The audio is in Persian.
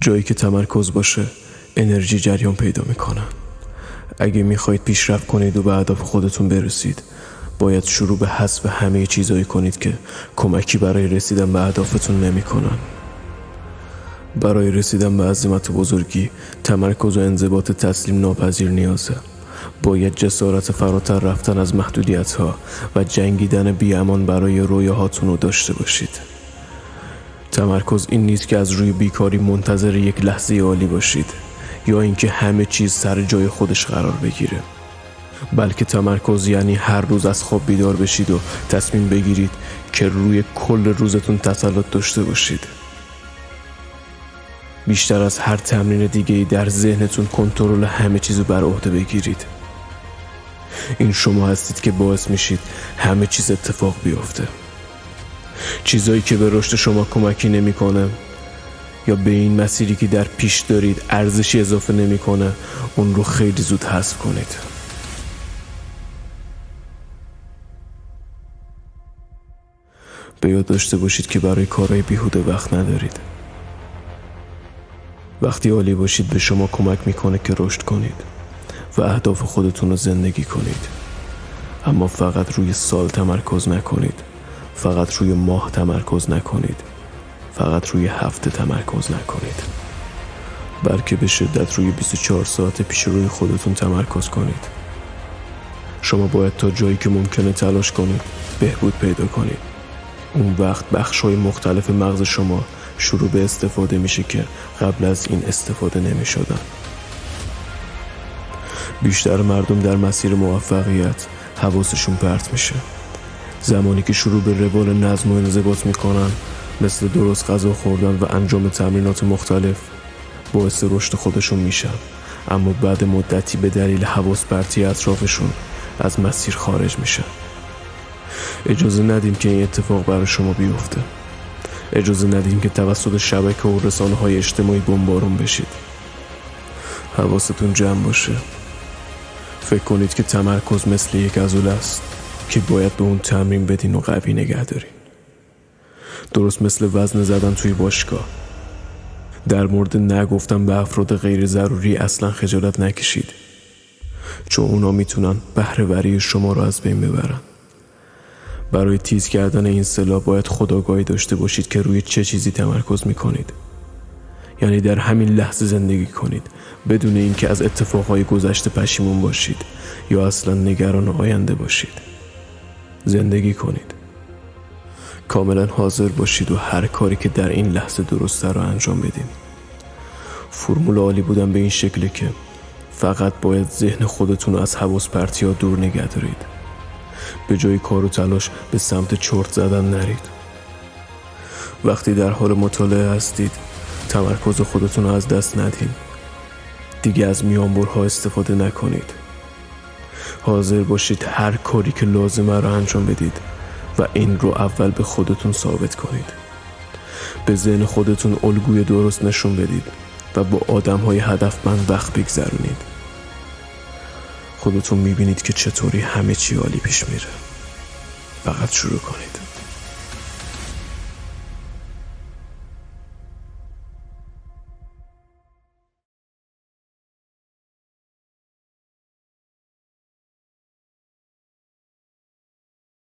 جایی که تمرکز باشه انرژی جریان پیدا میکنن. اگه میخواید پیشرفت کنید و به اهداف خودتون برسید، باید شروع به حذف همه چیزایی کنید که کمکی برای رسیدن به اهدافتون نمیکنن. برای رسیدن به عظمت و بزرگی، تمرکز و انضباط تسلیم ناپذیر نیازه. باید جسارت فراتر رفتن از محدودیت‌ها و جنگیدن بی‌امان برای رویاهاتون رو داشته باشید. تمرکز این نیست که از روی بیکاری منتظر یک لحظه عالی باشید یا اینکه همه چیز سر جای خودش قرار بگیره، بلکه تمرکز یعنی هر روز از خواب بیدار بشید و تصمیم بگیرید که روی کل روزتون تسلط داشته باشید. بیشتر از هر تمرین دیگه‌ای در ذهنتون کنترل همه چیزو بر عهده بگیرید. این شما هستید که باعث میشید همه چیز اتفاق بیفته. چیزایی که به رشد شما کمکی نمیکنه یا به این مسیری که در پیش دارید ارزشی اضافه نمیکنه، اون رو خیلی زود حذف کنید. به یاد داشته باشید که برای کارهای بیهوده وقت ندارید. وقتی عالی باشید به شما کمک میکنه که رشد کنید و اهداف خودتون رو زندگی کنید. اما فقط روی سال تمرکز نکنید، فقط روی ماه تمرکز نکنید، فقط روی هفته تمرکز نکنید، بلکه به شدت روی 24 ساعت پیش روی خودتون تمرکز کنید. شما باید تا جایی که ممکنه تلاش کنید، بهبود پیدا کنید. اون وقت بخش‌های مختلف مغز شما شروع به استفاده میشه که قبل از این استفاده نمی‌شدن. بیشتر مردم در مسیر موفقیت حواسشون پرت میشه. زمانی که شروع به روال نظم و انضباط میکنن، مثل درست غذا خوردن و انجام تمرینات مختلف، باعث رشد خودشون میشن. اما بعد مدتی به دلیل حواس پرتی اطرافشون از مسیر خارج میشن. اجازه ندیم که این اتفاق برای شما بیفته. اجازه ندیم که توسط شبکه و رسانه‌های اجتماعی بمبارون بشید. حواستون جمع باشه. فکر کنید که تمرکز مثل یک عضله است که باید به اون تمرین بدین و قوی نگه دارین. درست مثل وزن زدن توی باشگاه. در مورد نگفتن به افراد غیر ضروری اصلا خجالت نکشید، چون اونا میتونن بهره‌وری شما رو از بین ببرن. برای تیز کردن این سلاح باید خودآگاهی داشته باشید که روی چه چیزی تمرکز میکنید. یعنی در همین لحظه زندگی کنید، بدون اینکه از اتفاقهای گذشته پشیمون باشید یا اصلا نگران آینده باشید. زندگی کنید، کاملا حاضر باشید و هر کاری که در این لحظه درسته رو انجام بدین. فرمول عالی بودن به این شکله که فقط باید ذهن خودتون رو از حواس پرتی ها دور نگه دارید. به جای کار و تلاش به سمت چرت زدن نرید. وقتی در حال مطالعه هستید، تمرکز خودتون رو از دست ندین. دیگه از میانبرها استفاده نکنید. حاضر باشید هر کاری که لازمه رو انجام بدید و این رو اول به خودتون ثابت کنید. به ذهن خودتون الگوی درست نشون بدید و با آدم‌های هدفمند وقت بگذرونید. خودتون میبینید که چطوری همه چی عالی پیش میره. فقط شروع کنید.